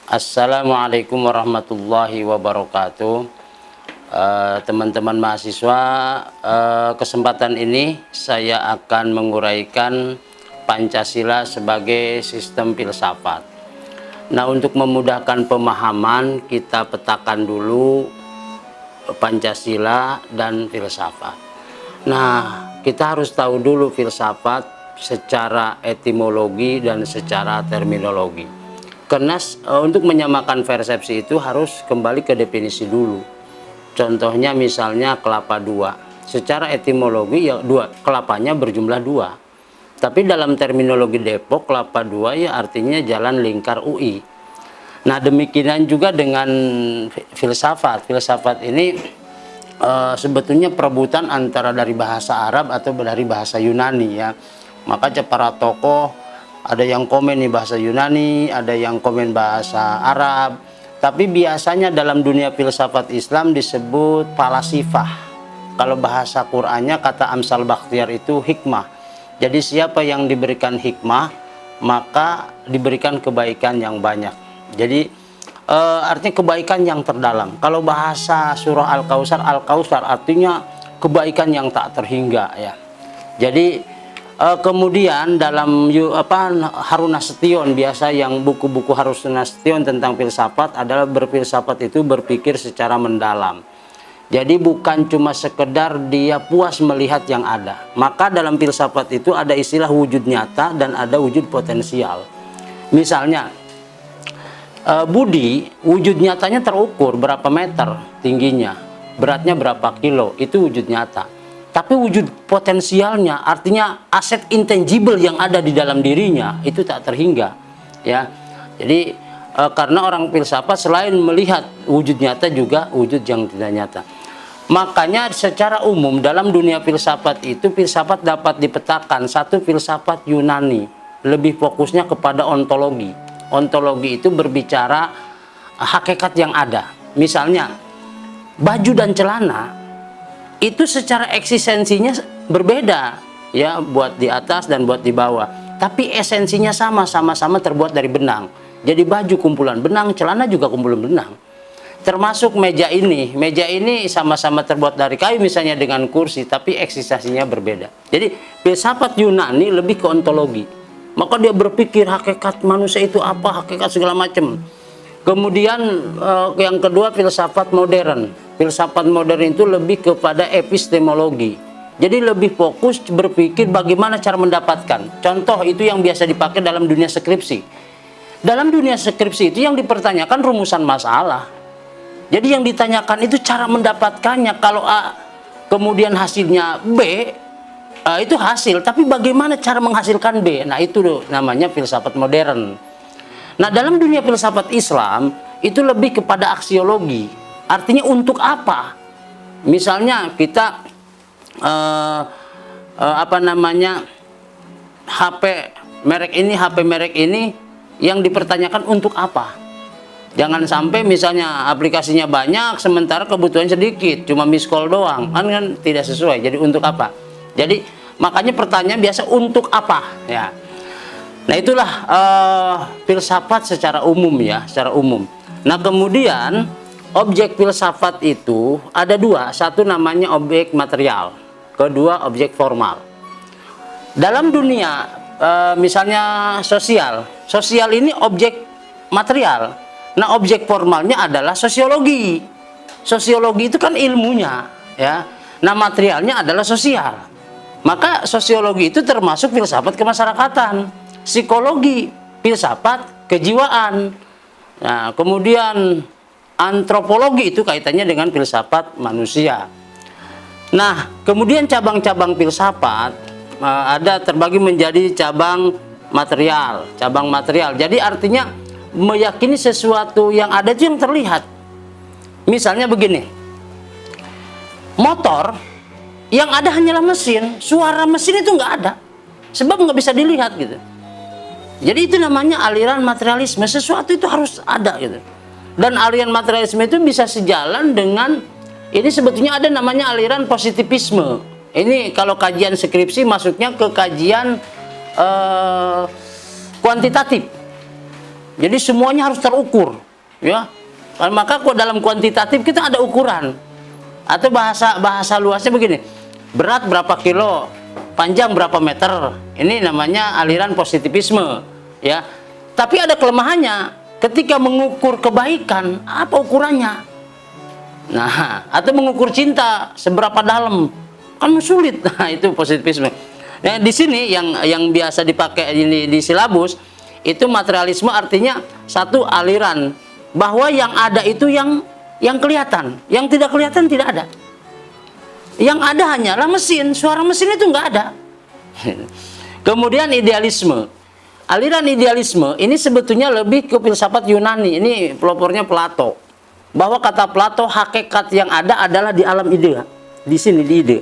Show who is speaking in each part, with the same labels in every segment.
Speaker 1: Assalamualaikum warahmatullahi wabarakatuh. Teman-teman mahasiswa, kesempatan ini saya akan menguraikan Pancasila sebagai sistem filsafat. Nah, untuk memudahkan pemahaman, kita petakan dulu Pancasila dan filsafat. Nah, kita harus tahu dulu filsafat secara etimologi dan secara terminologi. Karena untuk menyamakan persepsi itu harus kembali ke definisi dulu. Contohnya misalnya kelapa dua. Secara etimologi ya dua, kelapanya berjumlah dua. Tapi dalam terminologi Depok, kelapa dua ya artinya jalan lingkar UI. Nah, demikian juga dengan filsafat. Filsafat ini sebetulnya perebutan antara dari bahasa Arab atau dari bahasa Yunani ya. Maka para tokoh ada yang komen nih bahasa Yunani, ada yang komen bahasa Arab. Tapi biasanya dalam dunia filsafat Islam disebut falasifah. Kalau bahasa Qur'annya kata Amsal Bakhtiar itu hikmah. Jadi siapa yang diberikan hikmah, maka diberikan kebaikan yang banyak. Jadi artinya kebaikan yang terdalam. Kalau bahasa surah Al-Kautsar artinya kebaikan yang tak terhingga ya. Jadi kemudian dalam Harun Nasution, biasa yang buku-buku Harun Nasution tentang filsafat adalah berfilsafat itu berpikir secara mendalam. Jadi bukan cuma sekedar dia puas melihat yang ada. Maka dalam filsafat itu ada istilah wujud nyata dan ada wujud potensial. Misalnya budi, wujud nyatanya terukur berapa meter tingginya, beratnya berapa kilo, itu wujud nyata. Tapi wujud potensialnya, artinya aset intangible yang ada di dalam dirinya itu tak terhingga, ya. Jadi karena orang filsafat selain melihat wujud nyata juga wujud yang tidak nyata. Makanya secara umum dalam dunia filsafat itu filsafat dapat dipetakan. Satu, filsafat Yunani lebih fokusnya kepada ontologi. Ontologi itu berbicara hakikat yang ada. Misalnya baju dan celana itu secara eksistensinya berbeda ya, buat di atas dan buat di bawah, tapi esensinya sama-sama terbuat dari benang. Jadi baju kumpulan benang, celana juga kumpulan benang. Termasuk meja ini sama-sama terbuat dari kayu misalnya dengan kursi, tapi eksistensinya berbeda. Jadi filsafat Yunani lebih ke ontologi, maka dia berpikir hakikat manusia itu apa, hakikat segala macam. Kemudian yang kedua filsafat modern. Filsafat modern itu lebih kepada epistemologi. Jadi lebih fokus berpikir bagaimana cara mendapatkan. Contoh itu yang biasa dipakai dalam dunia skripsi. Dalam dunia skripsi itu yang dipertanyakan rumusan masalah. Jadi yang ditanyakan itu cara mendapatkannya. Kalau A kemudian hasilnya B, itu hasil. Tapi bagaimana cara menghasilkan B? Nah, itu namanya filsafat modern. Nah, dalam dunia filsafat Islam itu lebih kepada aksiologi. Artinya untuk apa? Misalnya kita HP merek ini yang dipertanyakan untuk apa? Jangan sampai misalnya aplikasinya banyak sementara kebutuhan sedikit, cuma miss call doang, kan tidak sesuai. Jadi untuk apa? Jadi makanya pertanyaan biasa untuk apa ya. Nah, itulah filsafat secara umum ya, secara umum. Nah, kemudian objek filsafat itu ada dua, satu namanya objek material, kedua objek formal. Dalam dunia misalnya sosial ini objek material. Nah, objek formalnya adalah sosiologi. Sosiologi itu kan ilmunya ya. Nah, materialnya adalah sosial. Maka sosiologi itu termasuk filsafat kemasyarakatan, psikologi, filsafat kejiwaan. Nah, kemudian antropologi itu kaitannya dengan filsafat manusia. Nah, kemudian cabang-cabang filsafat ada terbagi menjadi cabang material. Jadi artinya meyakini sesuatu yang ada itu yang terlihat. Misalnya begini, motor yang ada hanyalah mesin, suara mesin itu nggak ada, sebab nggak bisa dilihat gitu. Jadi itu namanya aliran materialisme, sesuatu itu harus ada gitu. Dan aliran materialisme itu bisa sejalan dengan ini, sebetulnya ada namanya aliran positivisme. Ini kalau kajian skripsi masuknya ke kajian kuantitatif. Jadi semuanya harus terukur, ya. Maka kok dalam kuantitatif kita ada ukuran. Atau bahasa luasnya begini, berat berapa kilo, panjang berapa meter. Ini namanya aliran positivisme, ya. Tapi ada kelemahannya. Ketika mengukur kebaikan, apa ukurannya? Nah, atau mengukur cinta seberapa dalam, kan sulit. Nah, itu positivisme. Nah, di sini yang biasa dipakai ini di silabus itu materialisme, artinya satu aliran bahwa yang ada itu yang kelihatan, yang tidak kelihatan tidak ada. Yang ada hanyalah mesin, suara mesin itu nggak ada. Kemudian idealisme. Aliran idealisme ini sebetulnya lebih ke filsafat Yunani. Ini pelopornya Plato. Bahwa kata Plato, hakikat yang ada adalah di alam ide. Di sini di ide.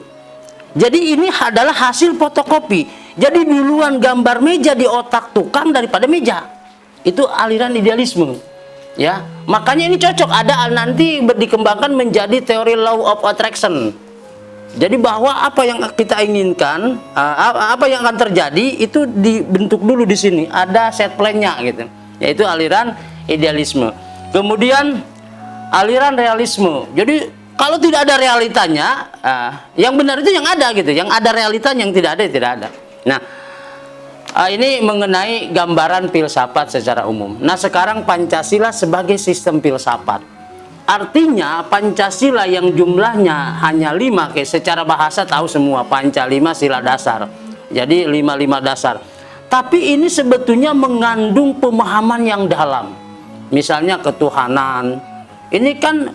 Speaker 1: Jadi ini adalah hasil fotokopi. Jadi duluan gambar meja di otak tukang daripada meja. Itu aliran idealisme. Ya, makanya ini cocok, ada nanti dikembangkan menjadi teori law of attraction. Jadi bahwa apa yang kita inginkan, apa yang akan terjadi itu dibentuk dulu di sini, ada set plan-nya gitu. Yaitu aliran idealisme. Kemudian aliran realisme. Jadi kalau tidak ada realitanya, yang benar itu yang ada gitu. Yang ada realitanya, yang tidak ada tidak ada. Nah, ini mengenai gambaran filsafat secara umum. Nah, sekarang Pancasila sebagai sistem filsafat. Artinya Pancasila yang jumlahnya hanya 5, secara bahasa tahu semua, Panca 5 sila dasar. Jadi 5 dasar. Tapi ini sebetulnya mengandung pemahaman yang dalam. Misalnya ketuhanan. Ini kan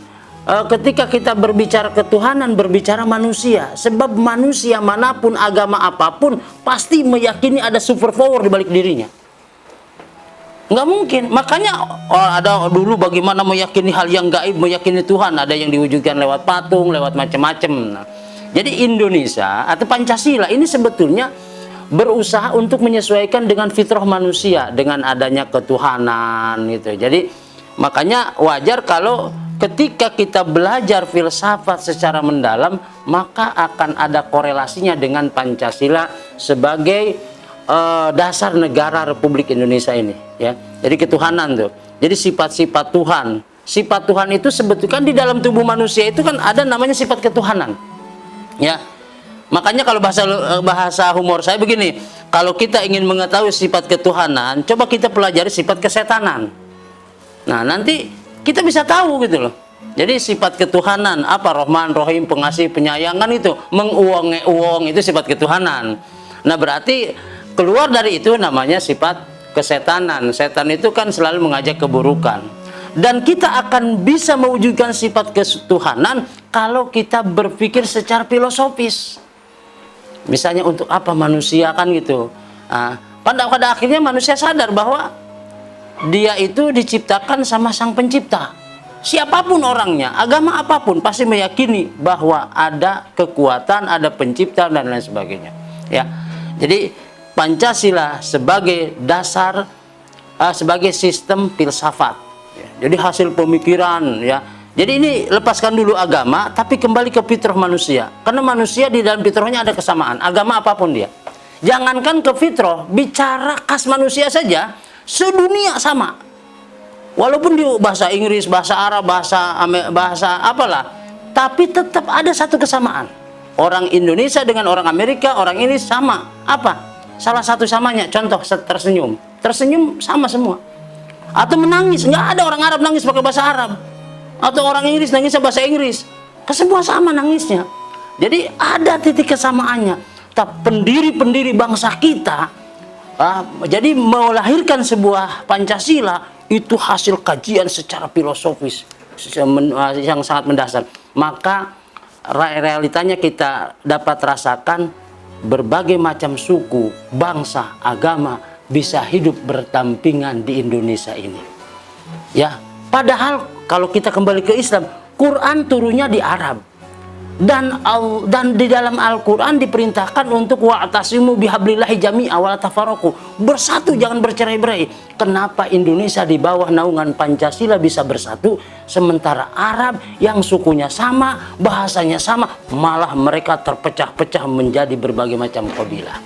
Speaker 1: ketika kita berbicara ketuhanan, berbicara manusia. Sebab manusia manapun, agama apapun, pasti meyakini ada super power di balik dirinya. Nggak mungkin. Makanya ada dulu bagaimana meyakini hal yang gaib, meyakini Tuhan. Ada yang diwujudkan lewat patung, lewat macam-macam. Nah, jadi Indonesia atau Pancasila ini sebetulnya berusaha untuk menyesuaikan dengan fitrah manusia, dengan adanya ketuhanan gitu. Jadi makanya wajar kalau ketika kita belajar filsafat secara mendalam, maka akan ada korelasinya dengan Pancasila sebagai dasar negara Republik Indonesia ini, ya. Jadi ketuhanan tuh. Jadi sifat-sifat Tuhan. Sifat Tuhan itu sebetulnya kan di dalam tubuh manusia itu kan ada namanya sifat ketuhanan. Ya. Makanya kalau bahasa humor saya begini, kalau kita ingin mengetahui sifat ketuhanan, coba kita pelajari sifat kesetanan. Nah, nanti kita bisa tahu gitu loh. Jadi sifat ketuhanan apa? Rahman, Rahim, pengasih, penyayang, kan itu menguang itu sifat ketuhanan. Nah, berarti keluar dari itu namanya sifat kesetanan. Setan itu kan selalu mengajak keburukan. Dan kita akan bisa mewujudkan sifat ketuhanan kalau kita berpikir secara filosofis. Misalnya untuk apa manusia kan gitu. Pada akhirnya manusia sadar bahwa dia itu diciptakan sama Sang Pencipta. Siapapun orangnya, agama apapun, pasti meyakini bahwa ada kekuatan, ada pencipta dan lain sebagainya. Ya, jadi Pancasila sebagai dasar, sebagai sistem filsafat. Jadi hasil pemikiran, ya. Jadi ini lepaskan dulu agama, tapi kembali ke fitrah manusia. Karena manusia di dalam fitrahnya ada kesamaan, agama apapun dia. Jangankan ke fitrah, bicara khas manusia saja, sedunia sama. Walaupun di bahasa Inggris, bahasa Arab, bahasa apalah, tapi tetap ada satu kesamaan. Orang Indonesia dengan orang Amerika, orang ini sama. Apa? Salah satu samanya, contoh tersenyum. Tersenyum sama semua. Atau menangis, nggak ada orang Arab nangis pakai bahasa Arab. Atau orang Inggris nangis bahasa Inggris. Semua sama nangisnya. Jadi ada titik kesamaannya. Tapi pendiri-pendiri bangsa kita, jadi melahirkan sebuah Pancasila, itu hasil kajian secara filosofis yang sangat mendasar. Maka realitanya kita dapat rasakan berbagai macam suku, bangsa, agama bisa hidup berdampingan di Indonesia ini. Ya, padahal kalau kita kembali ke Islam, Quran turunnya di Arab. Dan di dalam Al-Quran diperintahkan untuk wa'tasimu bihablillahi jami'a wa la tafarraqu. Bersatu, jangan bercerai-berai. Kenapa Indonesia di bawah naungan Pancasila bisa bersatu, sementara Arab yang sukunya sama, bahasanya sama, malah mereka terpecah-pecah menjadi berbagai macam kabilah.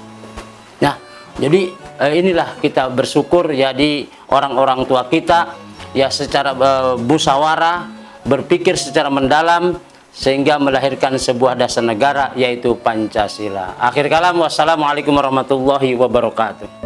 Speaker 1: Nah, Jadi inilah kita bersyukur ya di orang-orang tua kita ya secara musyawarah berpikir secara mendalam sehingga melahirkan sebuah dasar negara yaitu Pancasila. Akhir kalam, wassalamualaikum warahmatullahi wabarakatuh.